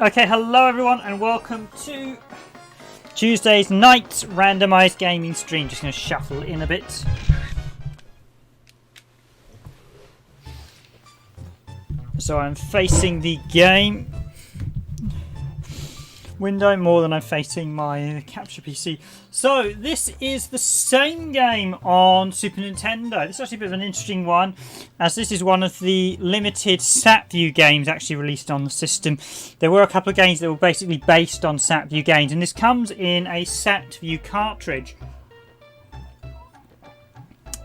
Okay, hello everyone and welcome to Tuesday's night randomised gaming stream. Just going to shuffle in a bit. So I'm facing the game window more than I'm facing my capture PC. So this is the same game on Super Nintendo. This is actually a bit of an interesting one, as this is one of the limited SatView games actually released on the system. There were a couple of games that were basically based on SatView games, and this comes in a SatView cartridge.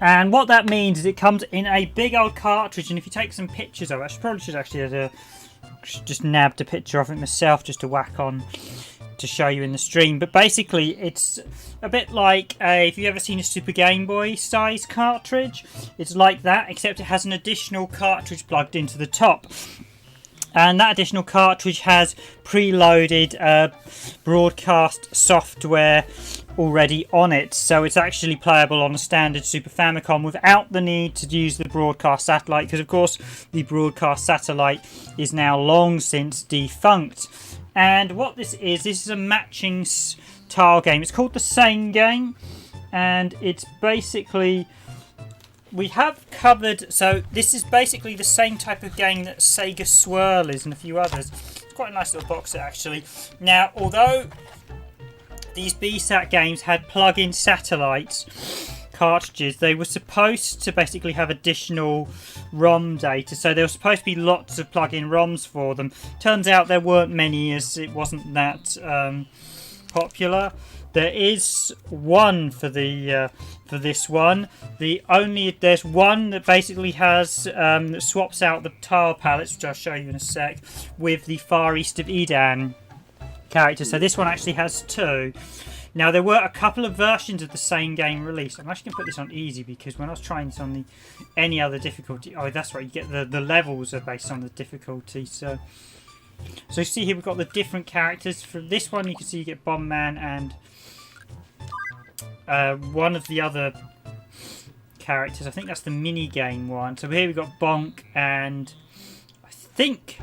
And what that means is it comes in a big old cartridge, and if you take some pictures of it, I probably should actually have just nabbed a picture of it myself just to whack on to show you in the stream. But basically it's a bit like if you've ever seen a Super Game Boy size cartridge, it's like that, except it has an additional cartridge plugged into the top. And that additional cartridge has preloaded broadcast software already on it, so it's actually playable on a standard Super Famicom without the need to use the broadcast satellite, because of course the broadcast satellite is now long since defunct. And what this is a matching tile game. It's called the Same Game, and it's basically, we have covered, so this is basically the same type of game that Sega Swirl is and a few others. It's quite a nice little box set actually. Now, although these BSAT games had plug-in satellites cartridges, they were supposed to basically have additional ROM data, so there were supposed to be lots of plug-in ROMs for them. Turns out there weren't many, as it wasn't that popular. There is one for the for this one. There's one that basically has that swaps out the tile palettes, which I'll show you in a sec, with the Far East of Eden character. So this one actually has two. Now, there were a couple of versions of the same game released. I'm actually going to put this on easy because when I was trying this on any other difficulty... Oh, that's right. You get the levels are based on the difficulty. So you see here we've got the different characters. For this one, you can see you get Bomb Man and one of the other characters. I think that's the mini game one. So here we've got Bonk, and I think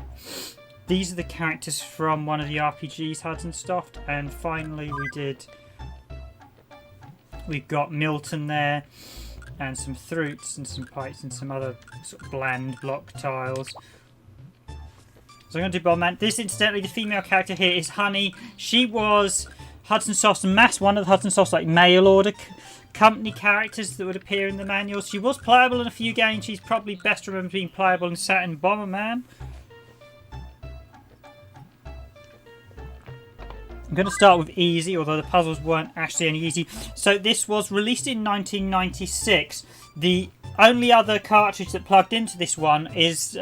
these are the characters from one of the RPGs, Hudson Soft. And finally we've got Milton there, and some Throots and some Pipes and some other sort of bland block tiles. So I'm going to do Bomb Man. This, incidentally, the female character here is Honey. She was Hudson Soft's one of the Hudson Soft's like mail order company characters that would appear in the manuals. She was playable in a few games. She's probably best remembered being playable in Saturn Bomberman. I'm going to start with easy, although the puzzles weren't actually any easy. So this was released in 1996. The only other cartridge that plugged into this one is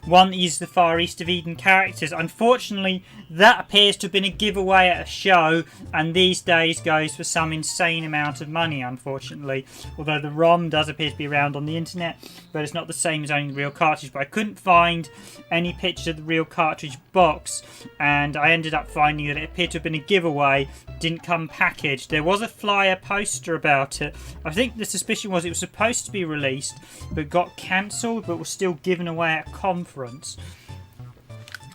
one that uses the Far East of Eden characters. Unfortunately, that appears to have been a giveaway at a show, and these days goes for some insane amount of money, unfortunately. Although the ROM does appear to be around on the internet, but it's not the same as owning the real cartridge. But I couldn't find any picture of the real cartridge box, and I ended up finding that it appeared to have been a giveaway, didn't come packaged. There was a flyer poster about it. I think the suspicion was it was supposed to be released but got cancelled, but was still given away at a conference.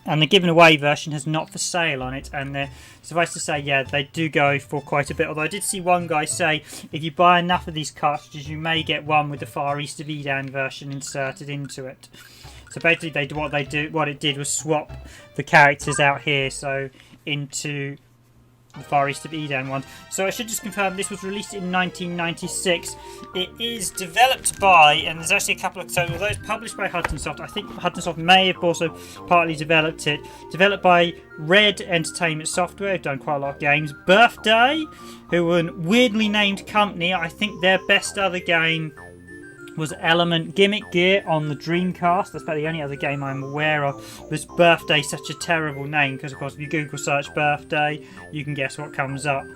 And the given away version has not for sale on it, and suffice to say, yeah, they do go for quite a bit. Although I did see one guy say if you buy enough of these cartridges, you may get one with the Far East of Eden version inserted into it. So basically, what it did was swap the characters out here, so into the Far East of Eden one. So I should just confirm this was released in 1996. It is developed by, and there's actually a couple of, so although it's published by Hudson Soft, I think Hudson Soft may have also partly developed it. Developed by Red Entertainment Software, who've done quite a lot of games. Birthday, who were a weirdly named company. I think their best other game was Element Gimmick Gear on the Dreamcast. That's about the only other game I'm aware of. Was Birthday such a terrible name? Because of course if you Google search Birthday, you can guess what comes up.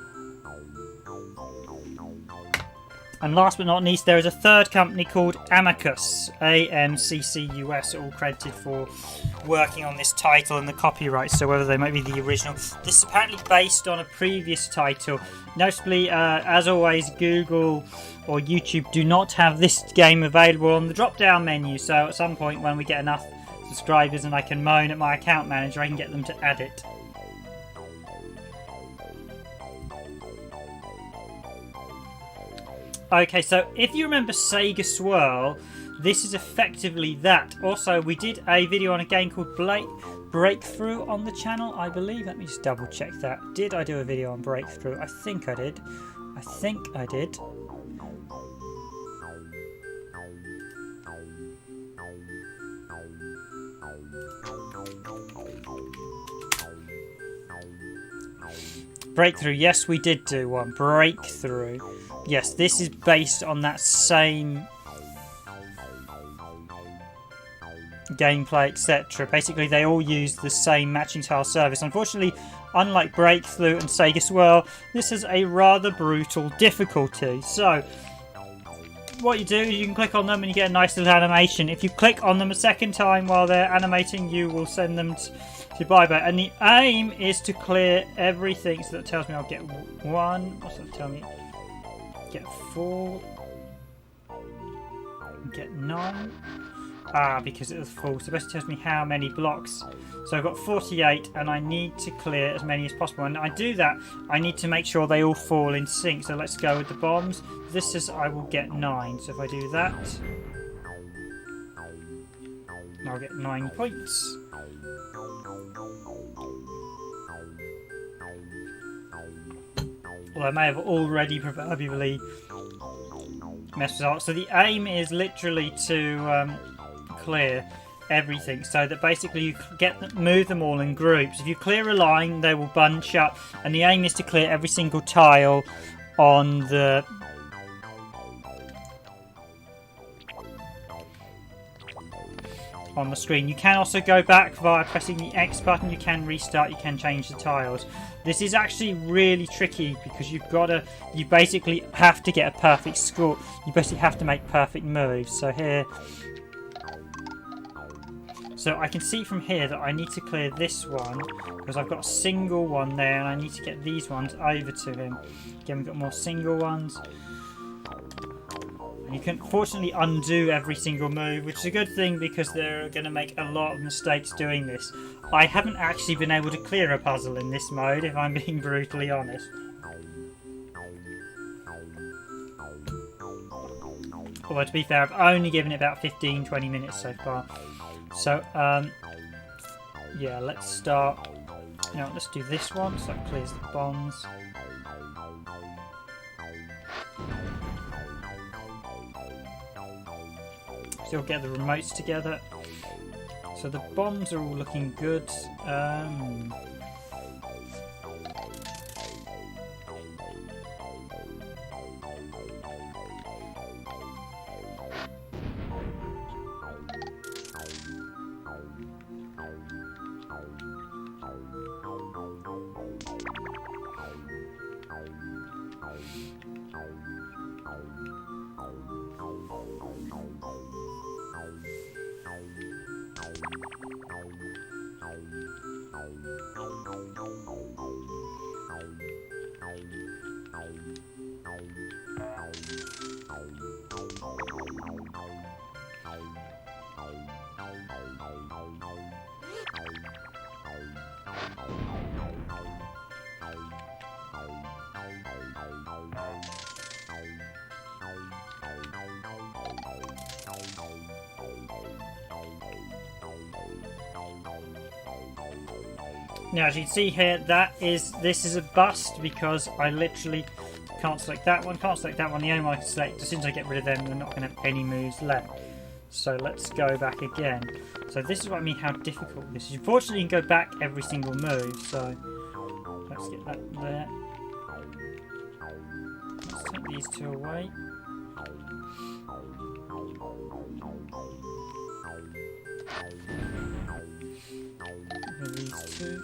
And last but not least, there is a third company called Amccys, A-M-C-C-U-S, all credited for working on this title and the copyright, so whether they might be the original. This is apparently based on a previous title. Notably, as always, Google or YouTube do not have this game available on the drop-down menu, so at some point when we get enough subscribers and I can moan at my account manager, I can get them to add it. Okay, so if you remember Sega Swirl, this is effectively that. Also, we did a video on a game called Breakthrough on the channel, I believe. Let me just double check that. Did I do a video on Breakthrough? I think I did. Breakthrough, yes, we did do one. Breakthrough. Yes, this is based on that same gameplay, etc. Basically, they all use the same matching tile service. Unfortunately, unlike Breakthrough and Sega Swirl, this is a rather brutal difficulty. So, what you do is you can click on them and you get a nice little animation. If you click on them a second time while they're animating, you will send them to bye-bye. And the aim is to clear everything. So that tells me I'll get 1. What's that tell me? Get 4. Get 9. Because it was full. So basically tells me how many blocks. So I've got 48 and I need to clear as many as possible. And I do that, I need to make sure they all fall in sync. So let's go with the bombs. This is I will get 9. So if I do that, I'll get 9 points. Well, I may have already proverbially messed it up. So the aim is literally to clear everything, so that basically you move them all in groups. If you clear a line, they will bunch up, and the aim is to clear every single tile on the on the screen. You can also go back via pressing the X button. You can restart, you can change the tiles. This is actually really tricky because you basically have to get a perfect score. You basically have to make perfect moves. So here, so I can see from here that I need to clear this one because I've got a single one there and I need to get these ones over to him. Again, we've got more single ones. You can fortunately undo every single move, which is a good thing because they're going to make a lot of mistakes doing this. I haven't actually been able to clear a puzzle in this mode, if I'm being brutally honest. Although to be fair, I've only given it about 15-20 minutes so far. So, yeah, let's start. You know, let's do this one, so that clears the bombs. Still get the remotes together. So the bombs are all looking good. Now, as you can see here, this is a bust because I literally can't select that one, can't select that one. The only one I can select, as soon as I get rid of them, we're not going to have any moves left. So let's go back again. So this is what I mean how difficult this is. Unfortunately, you can go back every single move, so let's get that there. Let's take these two away. These two.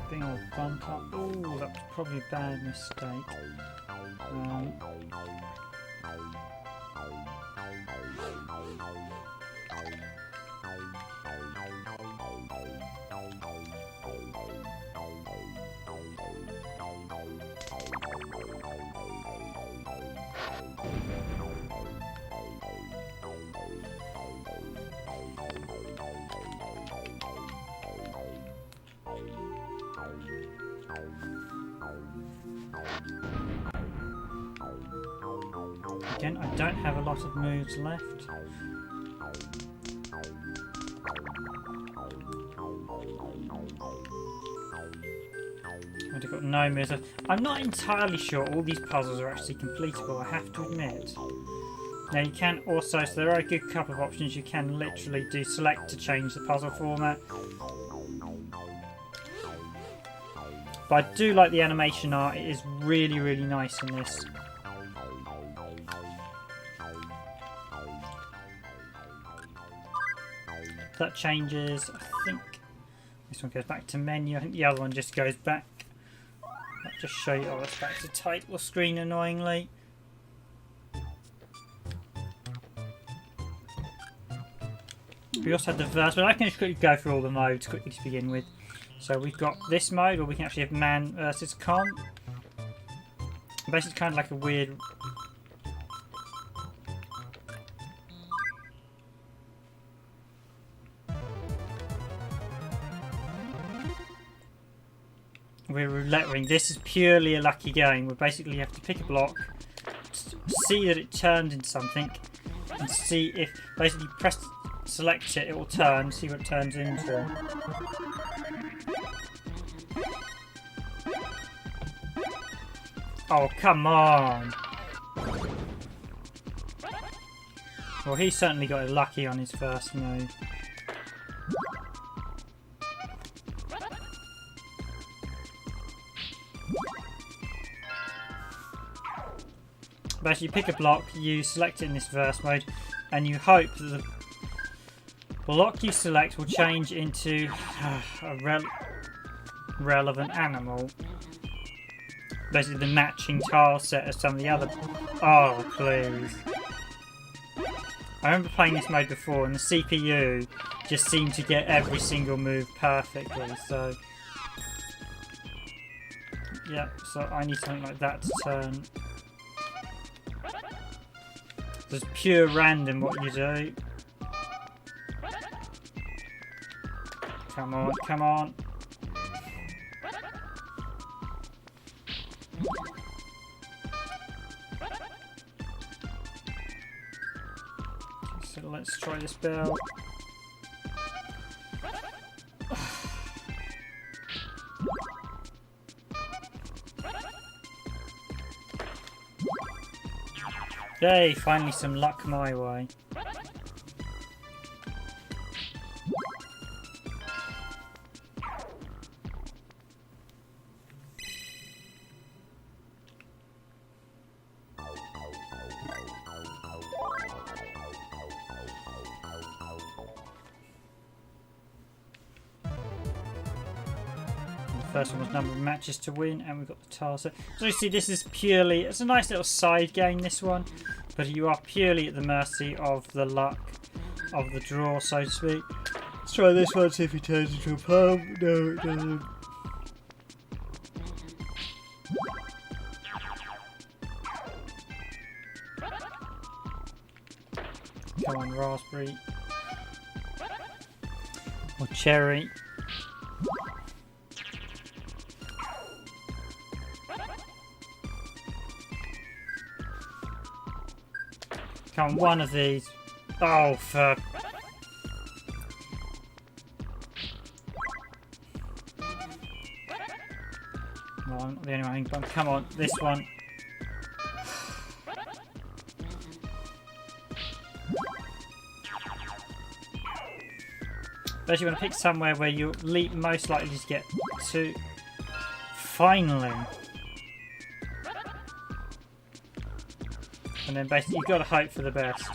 Thing all bumped up. Oh, that was probably a bad mistake. Again, I don't have a lot of moves left. I've got no moves left. I'm not entirely sure all these puzzles are actually completable, I have to admit. Now you can also, so there are a good couple of options. You can literally do select to change the puzzle format. But I do like the animation art, it is really, really nice in this. That changes, I think this one goes back to menu, I think the other one just goes back. I'll just show you, oh, it's back to title screen annoyingly. We also have the verse, but I can just quickly go through all the modes quickly to begin with. So we've got this mode where we can actually have man versus con. Basically kind of like a weird... We're roulette ring. This is purely a lucky game. We basically have to pick a block, see that it turns into something, and see if basically press select it, it will turn, see what it turns into. Oh, come on! Well, he certainly got lucky on his first move. basically you pick a block, you select it in this verse mode, and you hope that the block you select will change into a relevant animal. Basically the matching tile set as some of the other... Oh, please. I remember playing this mode before and the CPU just seemed to get every single move perfectly, so... Yeah, so I need something like that to turn. It's pure random what you do. Come on, come on. So let's try this bell. Yay, finally some luck my way. First one was number of matches to win, and we've got the tile set. So you see, this is purely, it's a nice little side game, this one, but you are purely at the mercy of the luck of the draw, so to speak. Let's try this one, see if he turns into a palm. No, it doesn't. Come on, raspberry. Or cherry. Come on, one of these. Oh, for... No, I'm not the only one having fun. Come on, this one. But you want to pick somewhere where you're most likely to get to. Finally. And then basically you've got to hope for the best.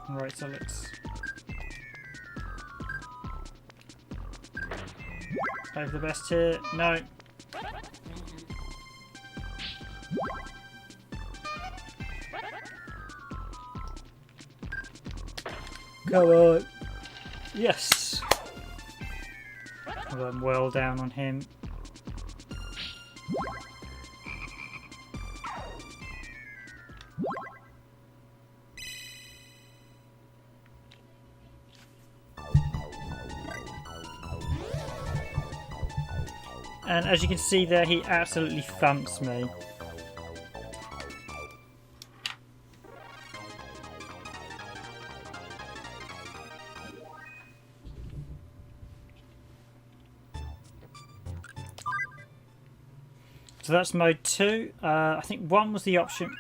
Right, so let's hope for the best here. No. Come on. Yes. Well, I'm well down on him. And as you can see there, he absolutely thumps me. So that's mode 2. I think 1 was the option.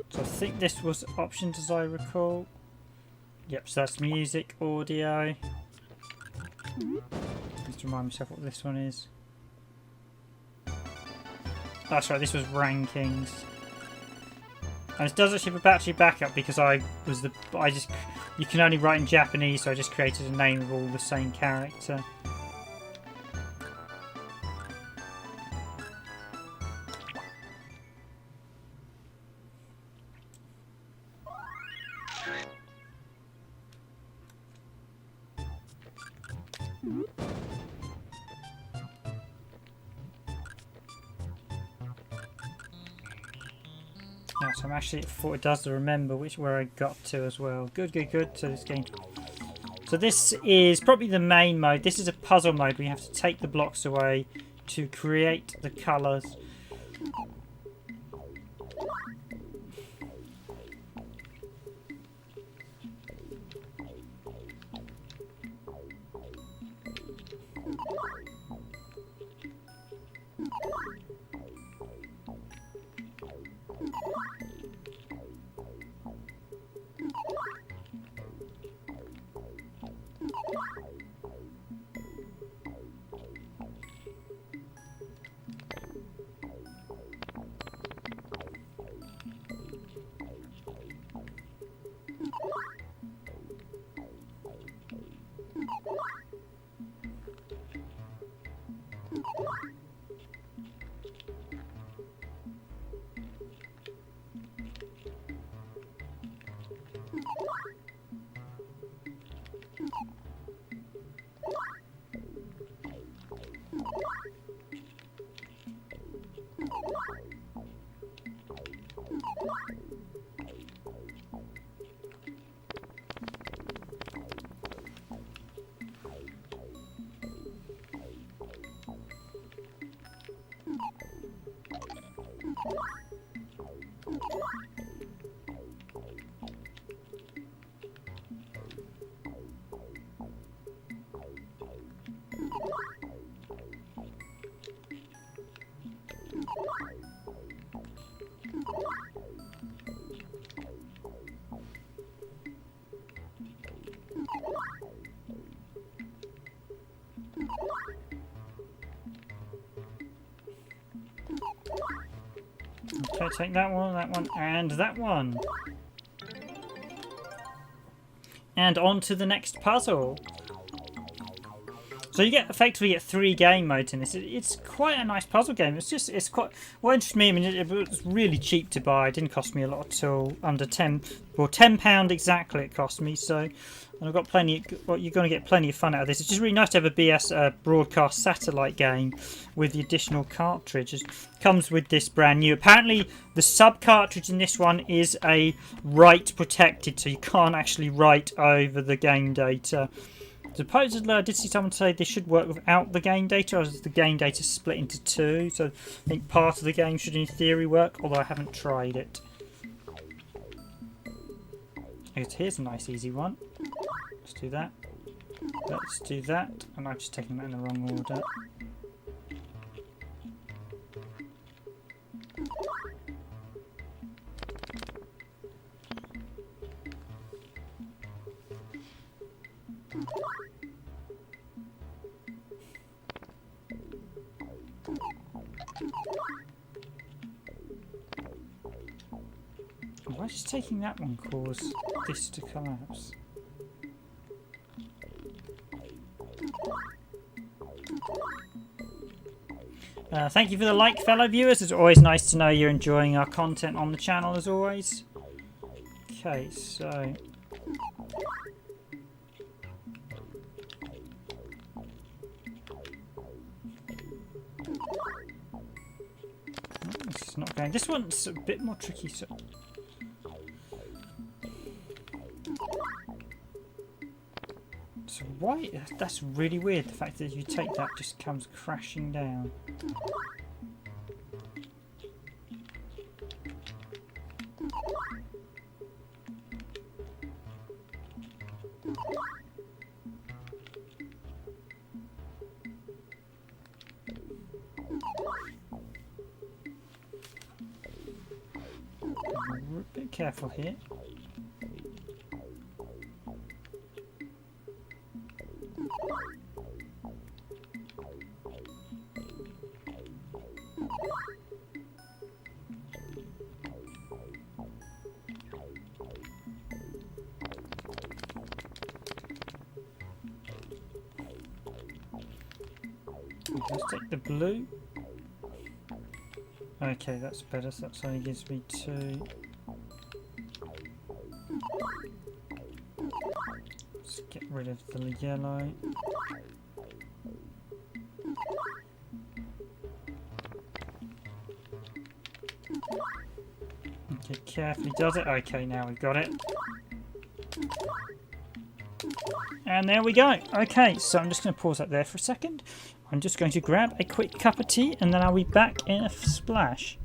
So I think this was options as I recall. Yep, so that's music, audio. Just remind myself what this one is. That's right, this was rankings. And it does actually have a battery backup because you can only write in Japanese, so I just created a name of all the same character. Now, so I'm actually at 4. It does remember where I got to as well. Good, good, good. So this game. So this is probably the main mode. This is a puzzle mode where you have to take the blocks away to create the colours. take that one, and that one. And on to the next puzzle. So you effectively get 3 game modes in this. It's quite a nice puzzle game. It's quite, what interests me, I mean, it was really cheap to buy. It didn't cost me a lot at all. Under £10 exactly it cost me. So, and I've got plenty. Well, you're going to get plenty of fun out of this. It's just really nice to have a broadcast satellite game with the additional cartridge. It comes with this brand new. Apparently, the sub cartridge in this one is a write protected, so you can't actually write over the game data. Supposedly, I did see someone say this should work without the game data, as the game data is split into 2. So I think part of the game should, in theory, work, although I haven't tried it. Here's a nice, easy one. Let's do that. Let's do that. And I'm just taking that in the wrong order. Why is taking that one cause this to collapse? Thank you for the like, fellow viewers. It's always nice to know you're enjoying our content on the channel, as always. Okay, so... this is not going... This one's a bit more tricky, so... So why? That's really weird. The fact that you take that just comes crashing down. A bit careful here. Let's take the blue. Okay, that's better. So that only gives me 2. Let's get rid of the yellow. Okay, carefully does it. Okay, now we've got it. And there we go. Okay, so I'm just going to pause that there for a second. I'm just going to grab a quick cup of tea and then I'll be back in a splash.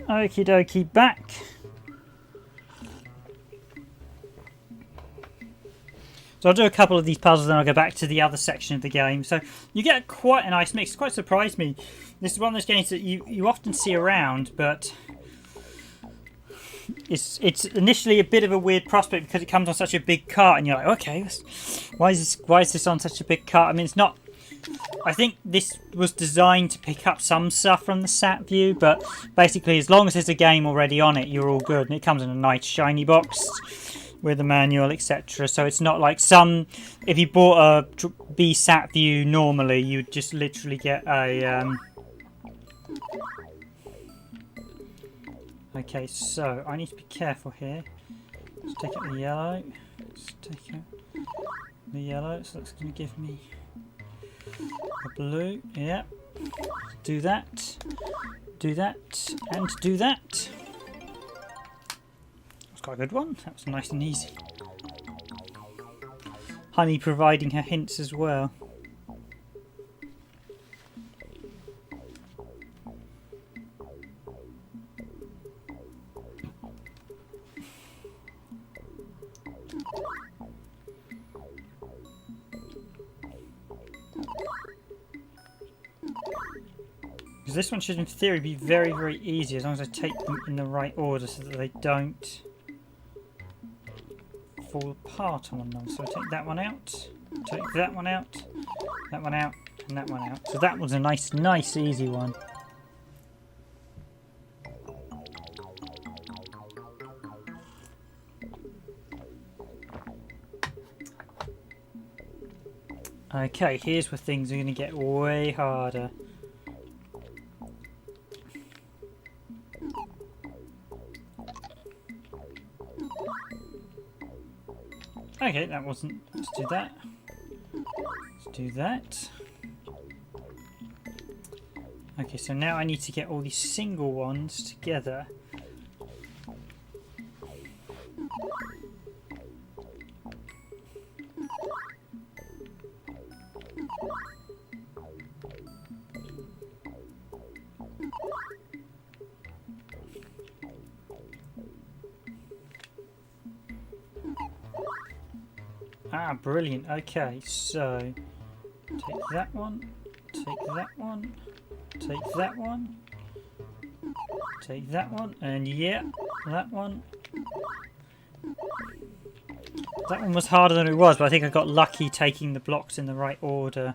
Okie dokie, back. So I'll do a couple of these puzzles, then I'll go back to the other section of the game. So you get quite a nice mix. It quite surprised me. This is one of those games that you often see around, but it's initially a bit of a weird prospect because it comes on such a big cart, and you're like, okay, why is this on such a big cart? I mean, it's not. I think this was designed to pick up some stuff from the sat view, but basically, as long as there's a game already on it, you're all good. And it comes in a nice shiny box with a manual, etc. So it's not like some. If you bought a B sat view normally, you'd just literally get a. Okay, so I need to be careful here. Let's take out the yellow. Let's take out the yellow. So that's going to give me a blue. Yeah. Do that. Do that. And do that. That's quite a good one. That was nice and easy. Honey providing her hints as well. This one should in theory be very, very easy as long as I take them in the right order so that they don't fall apart on one another. So I take that one out, take that one out, that one out, and that one out. So that was a nice easy one. Okay, here's where things are going to get way harder. Okay, that wasn't. Let's do that. Let's do that. Okay, so now I need to get all these single ones together. Ah, brilliant. Okay, so take that one, take that one, take that one, take that one, and yeah, that one. That one was harder than it was, but I think I got lucky taking the blocks in the right order.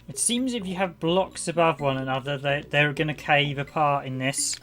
It seems if you have blocks above one another, they're going to cave apart in this.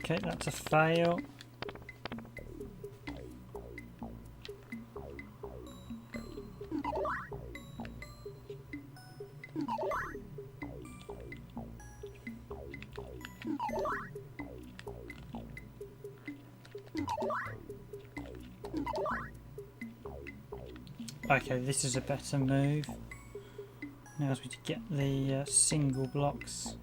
Okay, that's a fail. Okay, this is a better move. Now as we get the single blocks.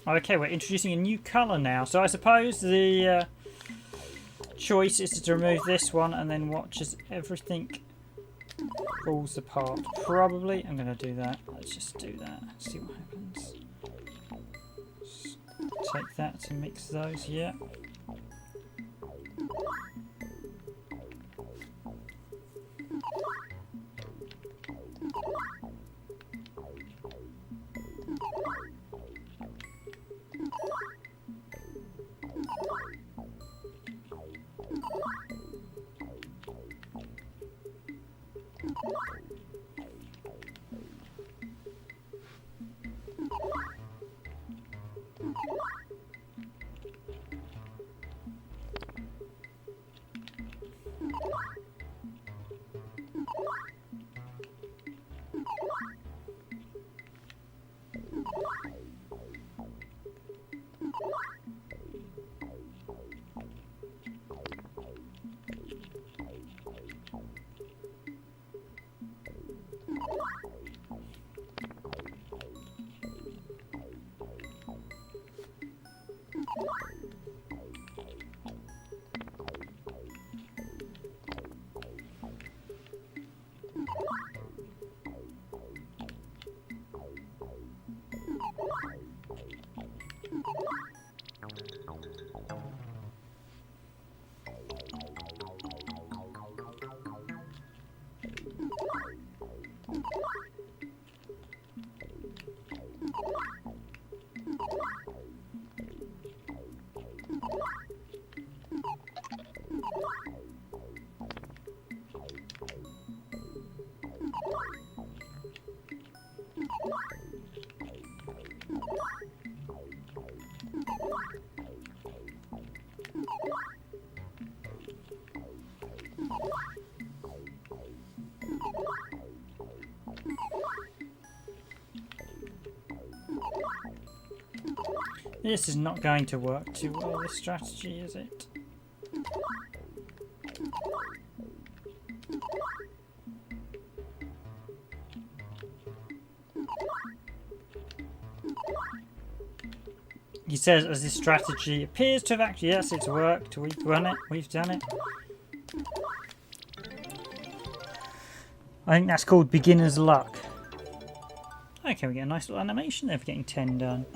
Okay, we're introducing a new colour now. So I suppose the choice is to remove this one and then watch as everything falls apart. Probably. I'm going to do that. Let's just do that. See what happens. Take that to mix those. Yeah. This is not going to work too well, this strategy, is it? He says, as this strategy appears to have actually, yes, it's worked. We've run it. We've done it. I think that's called beginner's luck. Okay, we get a nice little animation there for getting 10 done.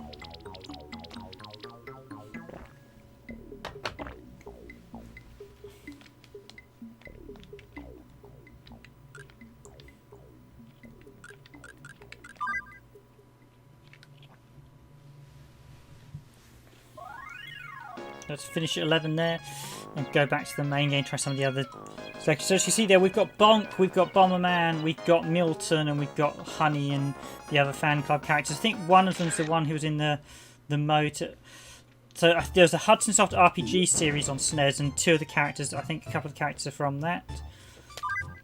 Let's finish at 11 there and go back to the main game, try some of the other sections. So as you see there, we've got Bonk, we've got Bomberman, we've got Milton, and we've got Honey and the other fan club characters. I think one of them's the one who was in the mode. So there's a Hudson Soft RPG series on SNES, and two of the characters, I think a couple of the characters are from that.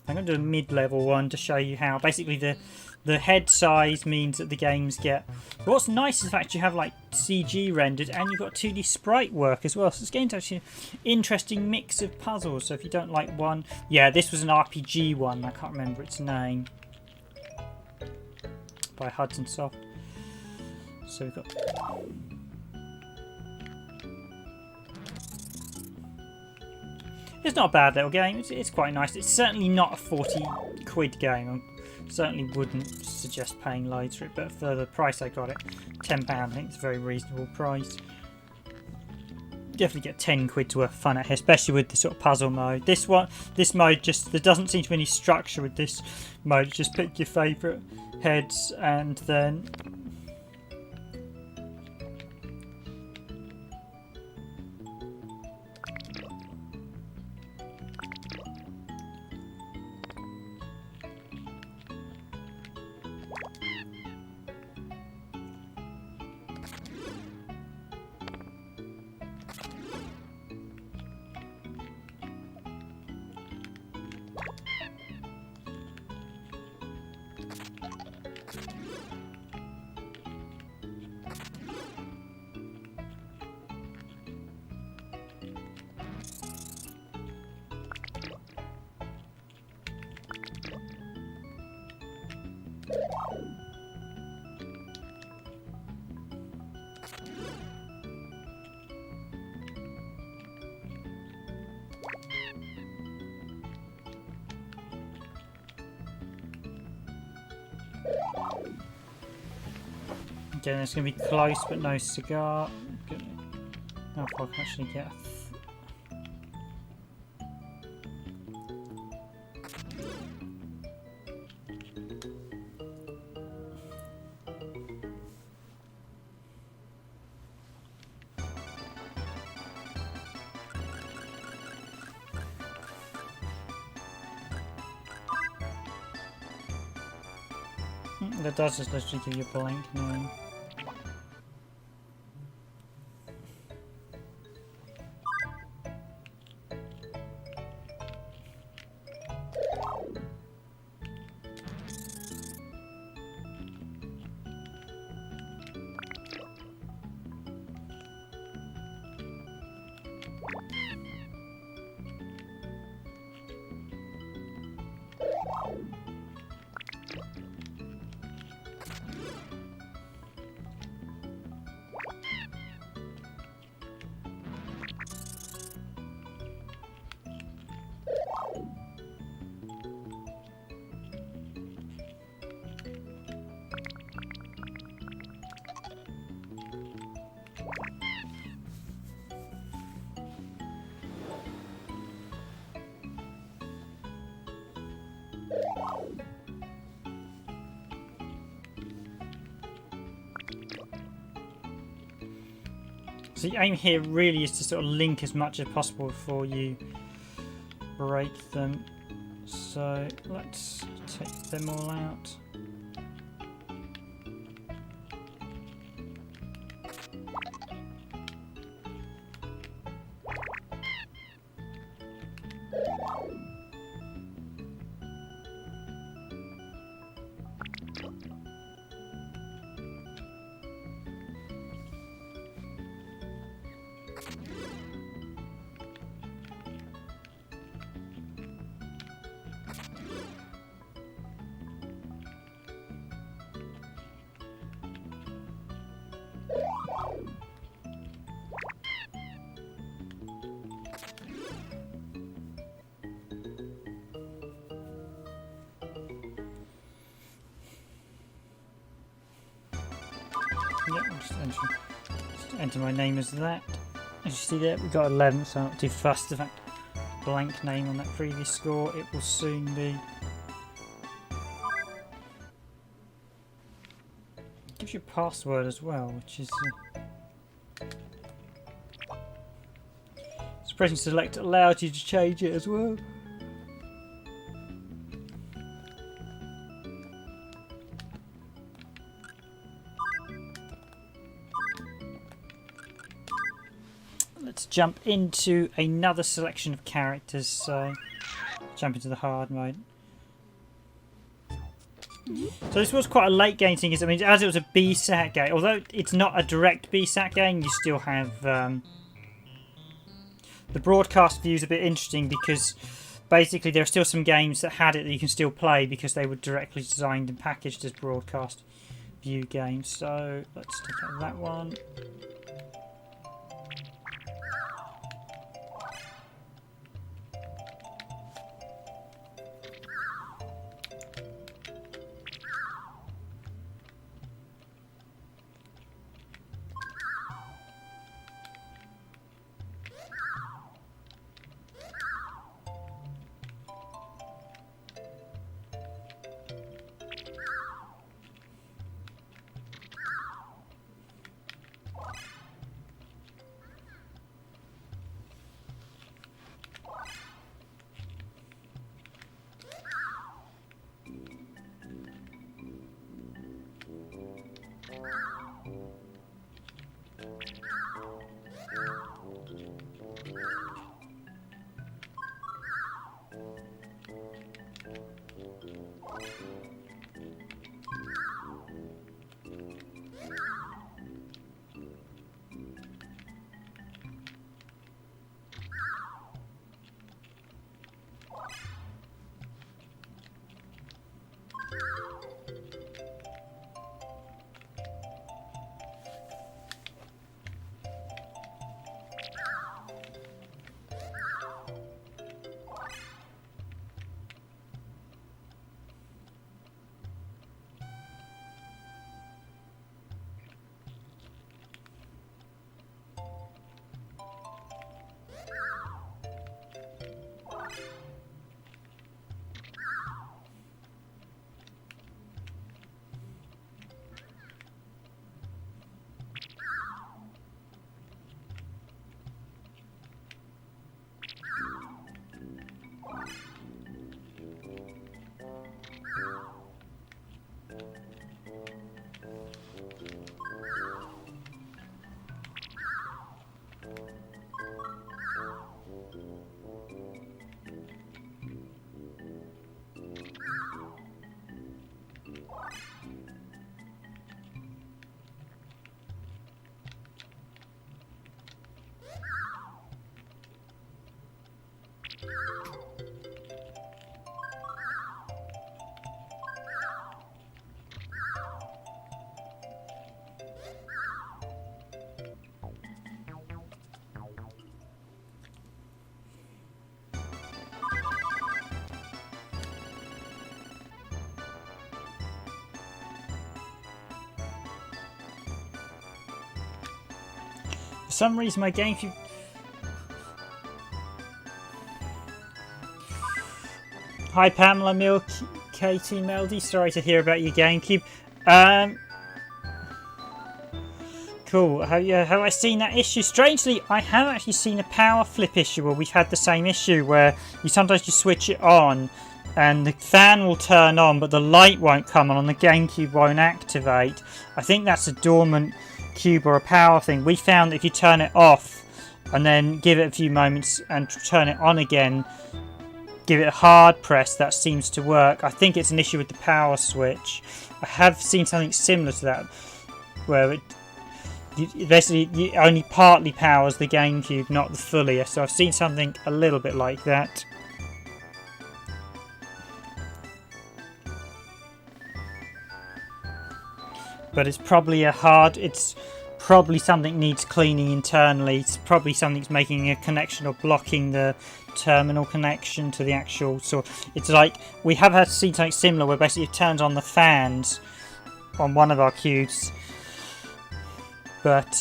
I'm going to do a mid-level one to show you how. Basically, the head size means that the games get... What's nice is the fact you have like CG rendered and you've got 2D sprite work as well. So it's getting to actually an interesting mix of puzzles. So if you don't like one... Yeah, this was an RPG one. I can't remember its name. By Hudson Soft. So we've got... It's not a bad little game. It's quite nice. It's certainly not a 40 quid game. I certainly wouldn't suggest paying loads for it, but for the price I got it, £10, I think it's a very reasonable price. Definitely get 10 quid's worth of fun out here, especially with the sort of puzzle mode. This mode just, there doesn't seem to be any structure with this mode. Just pick your favourite heads and then... Again, it's going to be close, but no cigar. Now if I can actually get. That does just literally give you a blank name. So the aim here really is to sort of link as much as possible before you break them. So let's take them all out. Yep, I'll just enter my name as that. As you see there, we got 11, so I'm not too fussed of that blank name on that previous score. It will soon be. It gives you a password as well, which is. Pressing select allows you to change it as well. Let's jump into another selection of characters. So, jump into the hard mode. So this was quite a late game thing. I mean, as it was a BSAT game, although it's not a direct BSAT game, you still have the broadcast view is a bit interesting because basically there are still some games that had it that you can still play because they were directly designed and packaged as broadcast view games. So let's take out that one. For some reason my GameCube... Hi Pamela, Katie, Melody, sorry to hear about your GameCube. Cool, have I seen that issue? Strangely, I have actually seen a power flip issue where we've had the same issue where you sometimes just switch it on and the fan will turn on but the light won't come on and the GameCube won't activate. I think that's a dormant cube or a power thing. We found that if you turn it off and then give it a few moments and turn it on again, give it a hard press, that seems to work. I think it's an issue with the power switch. I have seen something similar to that where it basically only partly powers the GameCube, not the fully. So I've seen something a little bit like that. But it's probably it's probably something needs cleaning internally. It's probably something's making a connection or blocking the terminal connection to the actual. So it's like we have seen something similar where basically it turns on the fans on one of our cubes. But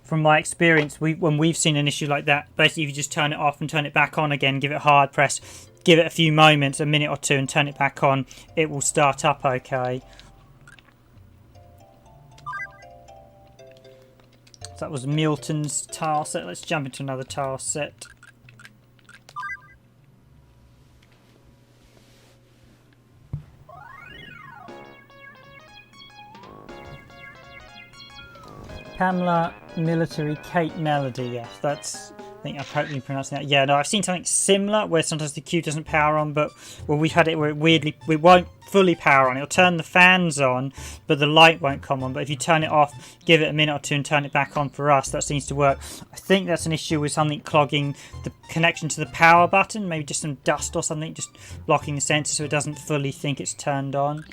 from my experience, when we've seen an issue like that, basically if you just turn it off and turn it back on again, give it a hard press, give it a few moments, a minute or two, and turn it back on, it will start up okay. So that was Milton's tile set. Let's jump into another tile set. Pamela Military Kate Melody, yes, that's, I think I've hopefully pronounced that. Yeah, no, I've seen something similar where sometimes the cube doesn't power on, but well, we've had it where it won't fully power on. It'll turn the fans on, but the light won't come on. But if you turn it off, give it a minute or two and turn it back on, for us, that seems to work. I think that's an issue with something clogging the connection to the power button, maybe just some dust or something, just blocking the sensor so it doesn't fully think it's turned on.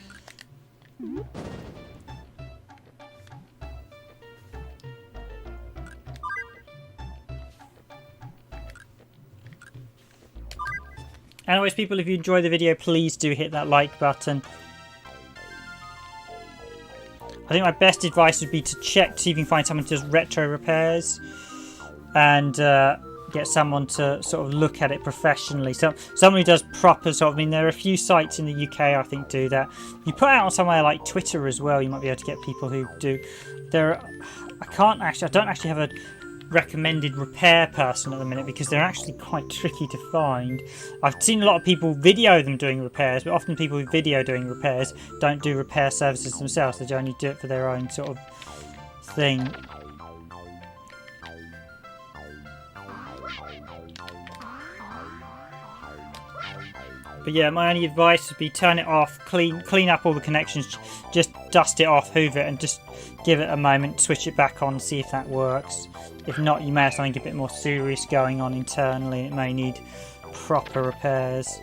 Anyways, people, if you enjoy the video, please do hit that like button. I think my best advice would be to check to see if you can find someone who does retro repairs and get someone to sort of look at it professionally. So someone who does proper sort of, I mean, there are a few sites in the UK I think do that. You put it out on somewhere like Twitter as well, you might be able to get people who do. I don't actually have a recommended repair person at the minute because they're actually quite tricky to find. I've seen a lot of people video them doing repairs, but often people who video doing repairs don't do repair services themselves. They only do it for their own sort of thing. But yeah, my only advice would be turn it off, clean up all the connections, just dust it off, hoover it, and just give it a moment, switch it back on, see if that works. If not, you may have something a bit more serious going on internally. It may need proper repairs.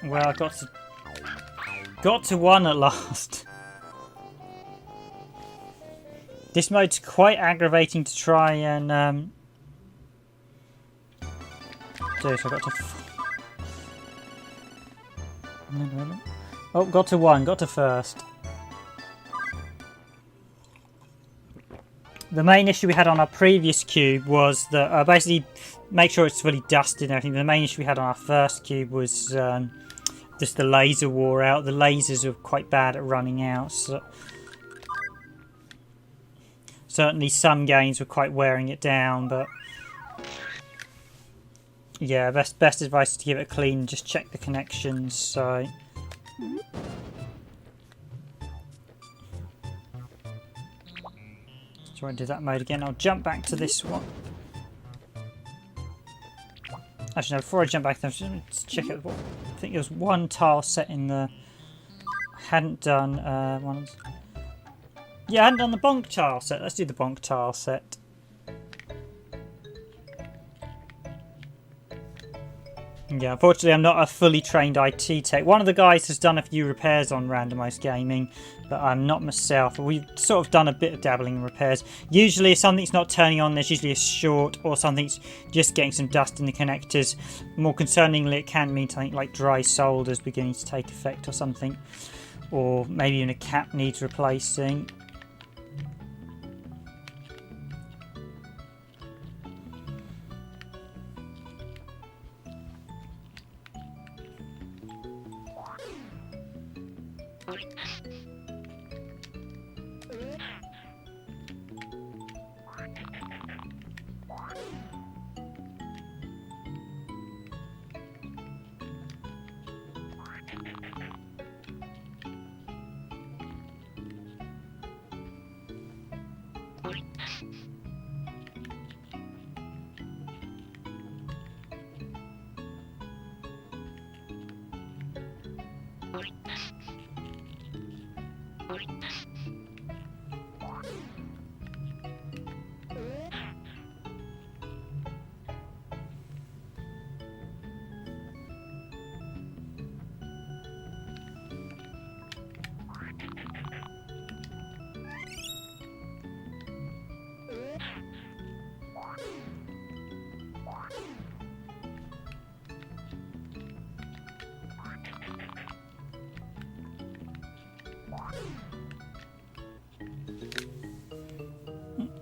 Well, I got to one at last. This mode's quite aggravating to try and do. So I got to. Oh, got to one. Got to first. The main issue we had on our previous cube was that basically make sure it's fully dusted and everything. The main issue we had on our first cube was just the laser wore out. The lasers were quite bad at running out. So certainly some games were quite wearing it down, but yeah, best advice is to give it a clean, just check the connections. So try and do that mode again. I'll jump back to this one. Actually, no, before I jump back, let's check it. I think there was one tile set in the... hadn't done one... Yeah, I hadn't done the bonk tile set. Let's do the bonk tile set. Yeah, unfortunately I'm not a fully trained IT tech. One of the guys has done a few repairs on Randomised Gaming, but I'm not myself. We've sort of done a bit of dabbling in repairs. Usually if something's not turning on, there's usually a short, or something's just getting some dust in the connectors. More concerningly, it can mean something like dry solders beginning to take effect or something. Or maybe even a cap needs replacing.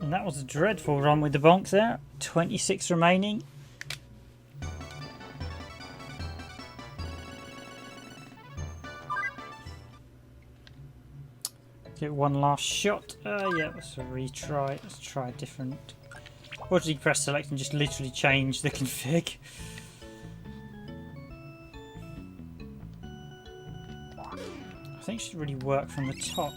And that was a dreadful run with the bonk there. 26 remaining. Get one last shot. Yeah, let's retry. Let's try a different. Or do you press select and just literally change the config? I think it should really work from the top.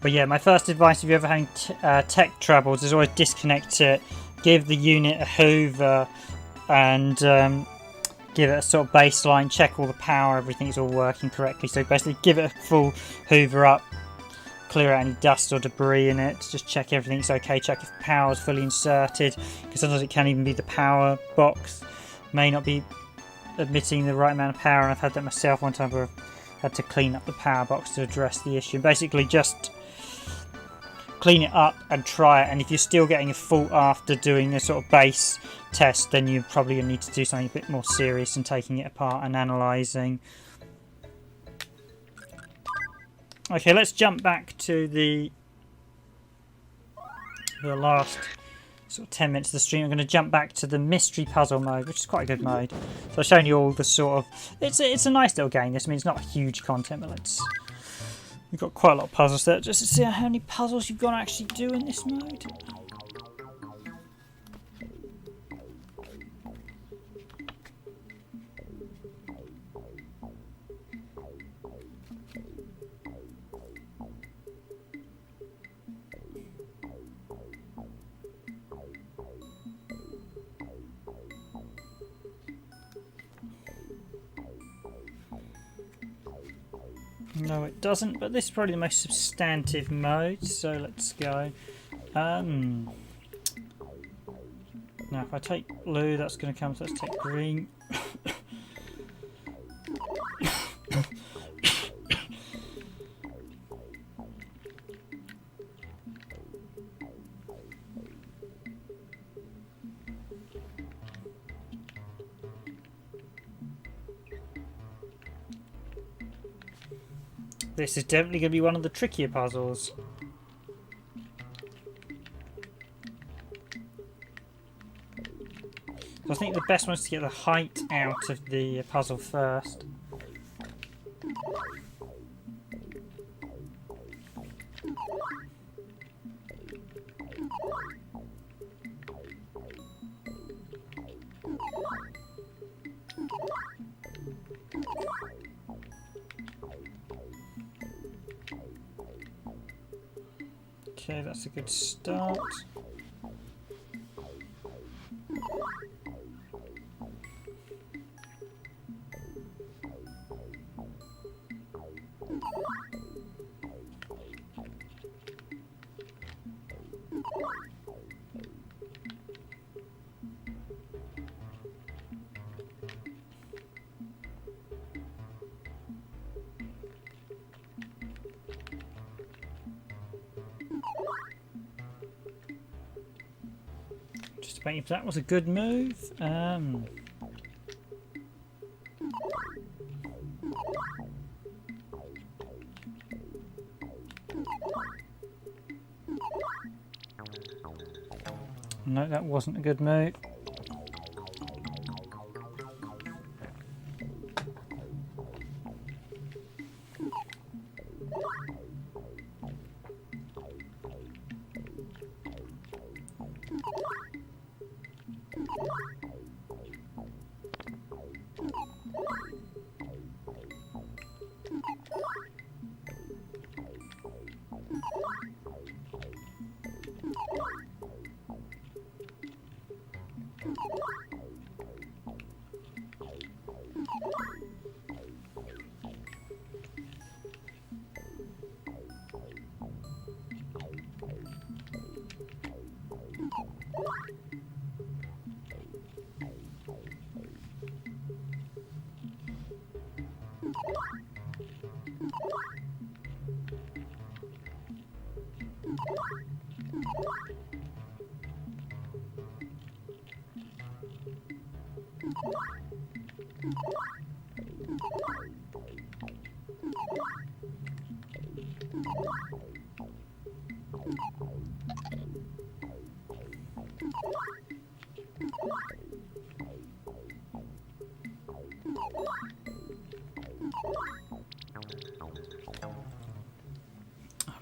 But yeah, my first advice if you're ever having tech troubles is always disconnect it, give the unit a hoover, and give it a sort of baseline, check all the power, everything's all working correctly. So basically give it a full hoover up, clear out any dust or debris in it, just check everything's okay, check if the power is fully inserted, because sometimes it can even be the power box may not be emitting the right amount of power, and I've had that myself one time where I've had to clean up the power box to address the issue. Basically just clean it up and try it, and if you're still getting a fault after doing a sort of base test, then you're probably going to need to do something a bit more serious and taking it apart and analysing. Okay, let's jump back to the last sort of 10 minutes of the stream. I'm going to jump back to the mystery puzzle mode, which is quite a good mode. So I've shown you all the sort of... It's a nice little game, this. I mean, it's not huge content, but let's... We've got quite a lot of puzzles there. Just to see how many puzzles you've got to actually do in this mode. No, it doesn't, but this is probably the most substantive mode, so let's go. Now, if I take blue, that's going to come, so let's take green. This is definitely going to be one of the trickier puzzles. I think the best one is to get the height out of the puzzle first. Okay, that's a good start. Just waiting if that was a good move. No, that wasn't a good move.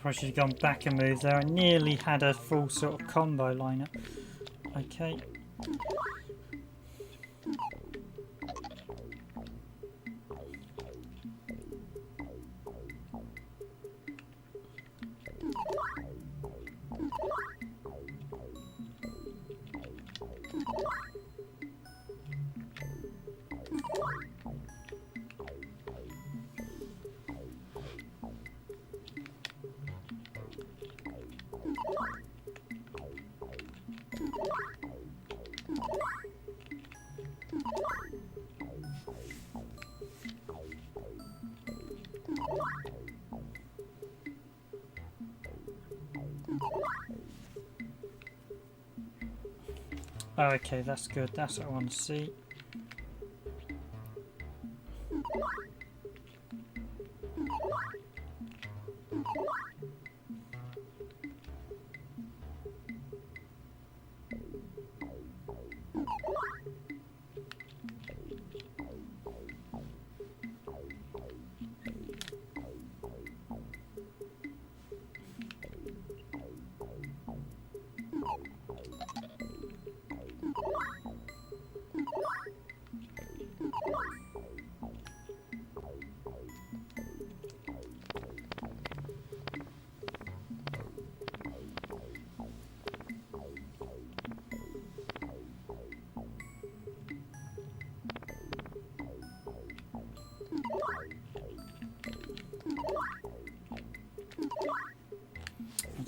I should have gone back a move there. I nearly had a full sort of combo lineup. Okay. Oh, okay, that's good. That's what I want to see.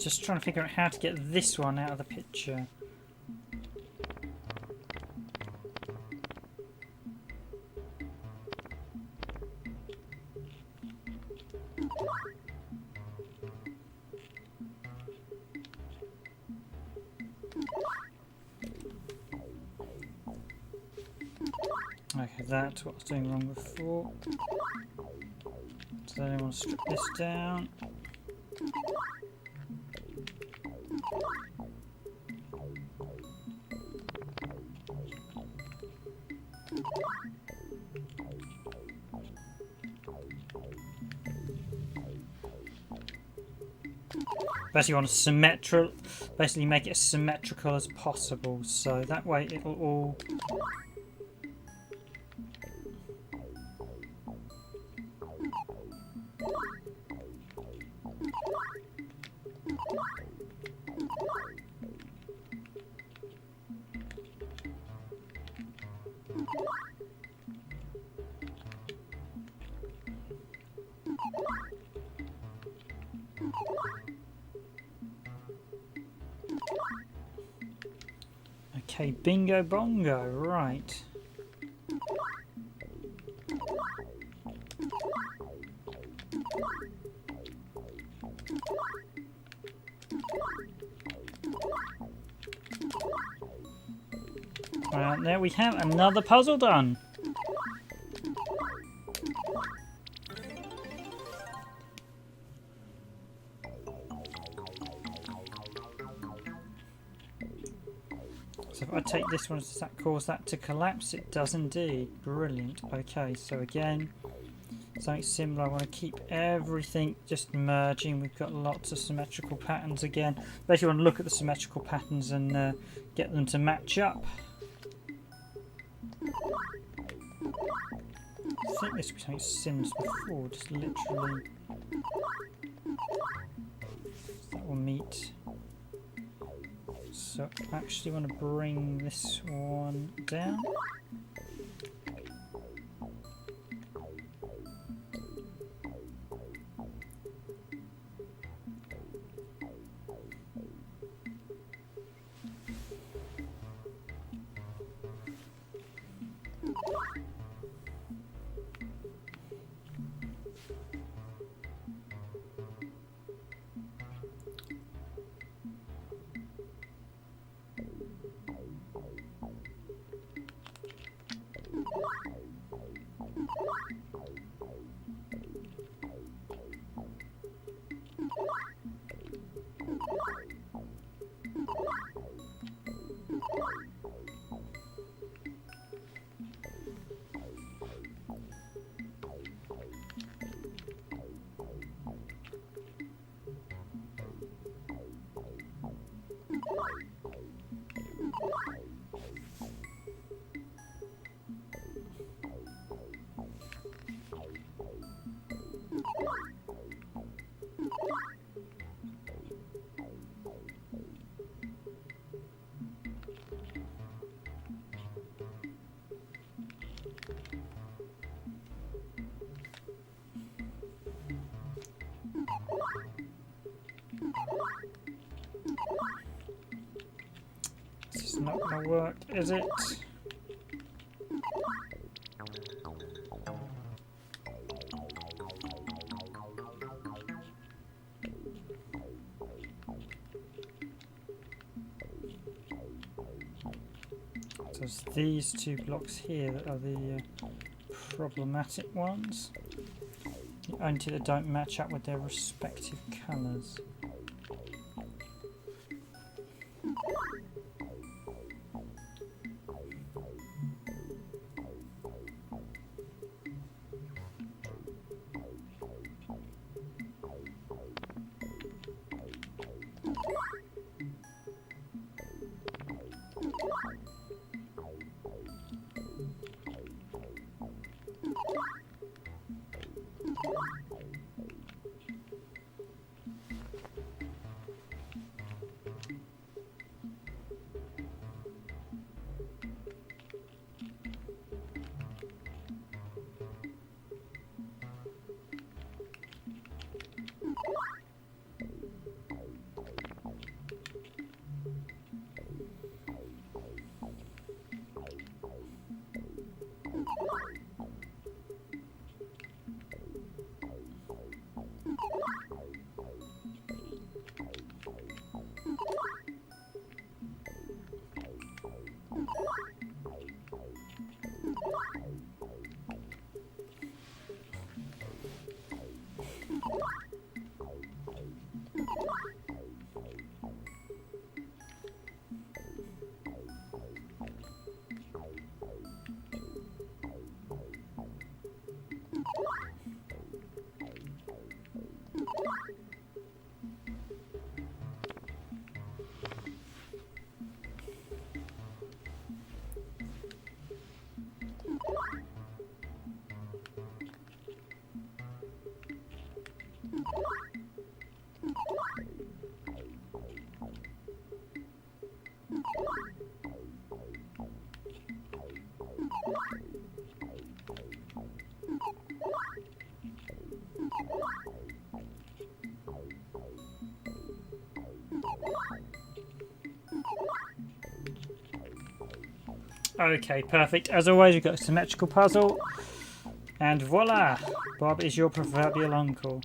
just trying to figure out how to get this one out of the picture. Okay, that's what I was doing wrong before. So then I want to strip this down. Basically, want to basically make it as symmetrical as possible, so that way it'll all. Okay, bingo bongo, right. And there we have another puzzle done. So if I take this one, does that cause that to collapse? It does indeed. Brilliant. Okay, so again, something similar. I want to keep everything just merging. We've got lots of symmetrical patterns again. Basically, want to look at the symmetrical patterns and get them to match up. I think this was something similar before. Just literally, that will meet. So I actually want to bring this one down. This is not going to work, is it? So it's these two blocks here that are the problematic ones. The only two that don't match up with their respective colours. Okay, perfect. As always, we've got a symmetrical puzzle. And voila! Bob is your proverbial uncle.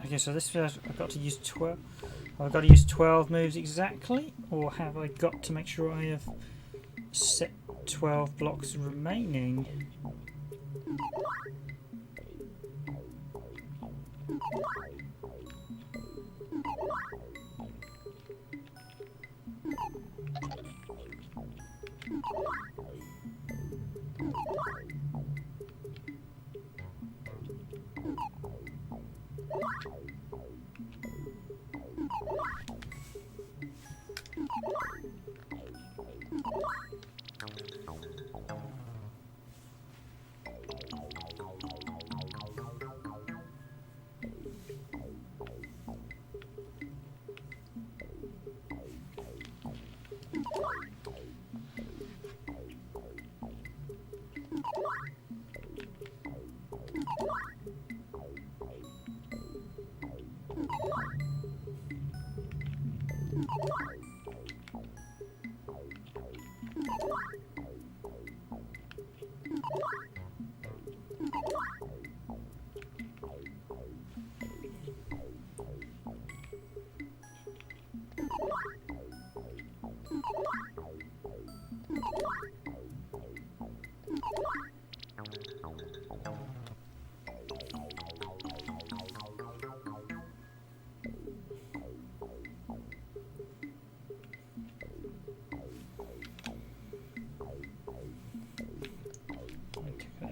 Okay, so this I've got to use 12. I've got to use 12 moves exactly, or have I got to make sure I have set 12 blocks remaining?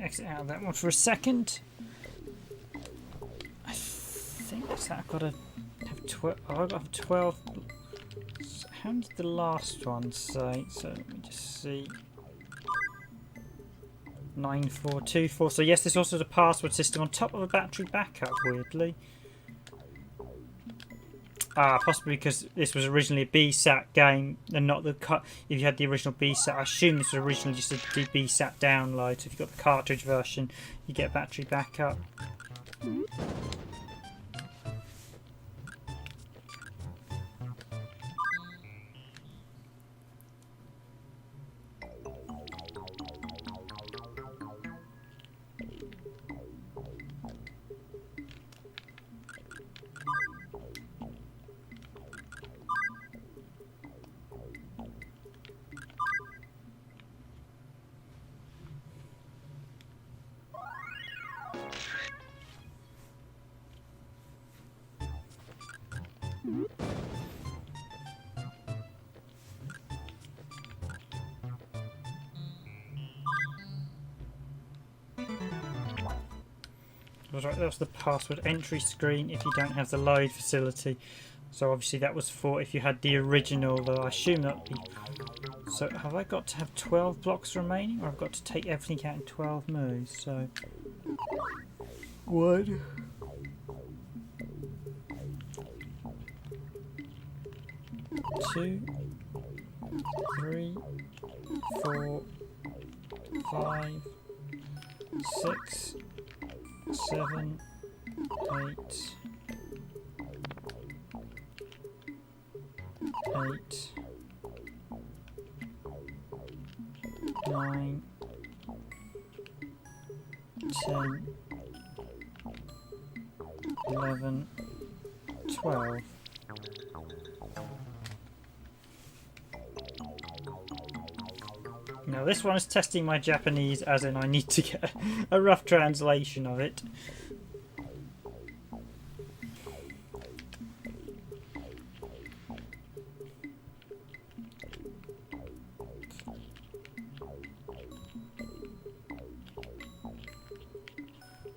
Exit out of that one for a second. I think that I've got to have 12. Oh, I've got to have 12. How did the last one say? So let me just see. 9424. So yes, there's also the password system on top of a battery backup. Weirdly. Possibly because this was originally a BSAT game and not the if you had the original BSAT. I assume this was originally just a BSAT download. So if you've got the cartridge version, you get battery backup. Right, that was the password entry screen if you don't have the load facility. So obviously that was for if you had the original, though I assume that would be... So have I got to have 12 blocks remaining, or I've got to take everything out in 12 moves? So... 1... 2... 3... 4... 5... 6... 7, 8, 9, 10, 11, 12. Now this one is testing my Japanese, as in I need to get a rough translation of it.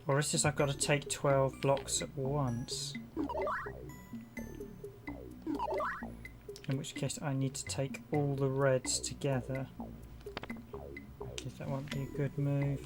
Or is this I've got to take 12 blocks at once? In which case I need to take all the reds together. Okay, that won't be a good move.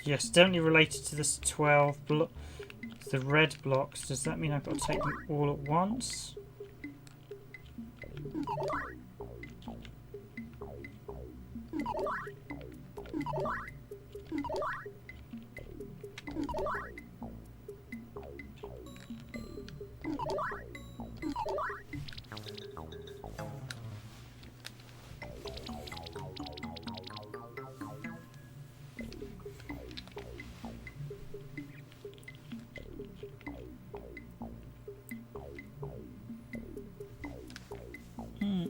Yes, definitely related to this 12 the red blocks. Does that mean I've got to take them all at once?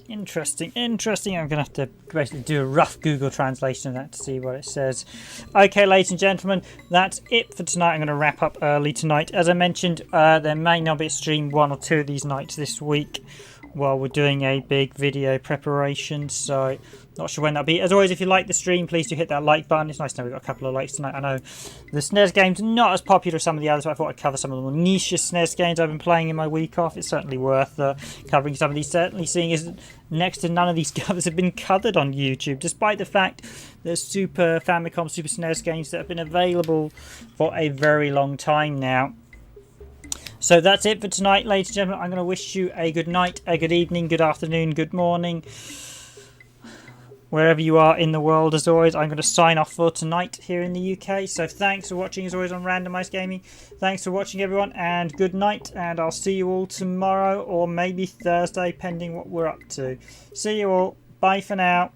Interesting. I'm going to have to basically do a rough Google translation of that to see what it says. Okay, ladies and gentlemen, that's it for tonight. I'm going to wrap up early tonight. As I mentioned, there may not be a stream one or two of these nights this week while we're doing a big video preparation, so not sure when that'll be. As always, if you like the stream, please do hit that like button. It's nice to know we've got a couple of likes tonight. I know the SNES games are not as popular as some of the others, but I thought I'd cover some of the more niche SNES games I've been playing in my week off. It's certainly worth covering some of these, certainly seeing as next to none of these covers have been covered on YouTube, despite the fact there's Super Famicom, Super SNES games that have been available for a very long time now. So that's it for tonight, ladies and gentlemen. I'm going to wish you a good night, a good evening, good afternoon, good morning, wherever you are in the world. As always, I'm going to sign off for tonight here in the UK. So thanks for watching, as always, on Randomised Gaming. Thanks for watching, everyone, and good night. And I'll see you all tomorrow or maybe Thursday, pending what we're up to. See you all. Bye for now.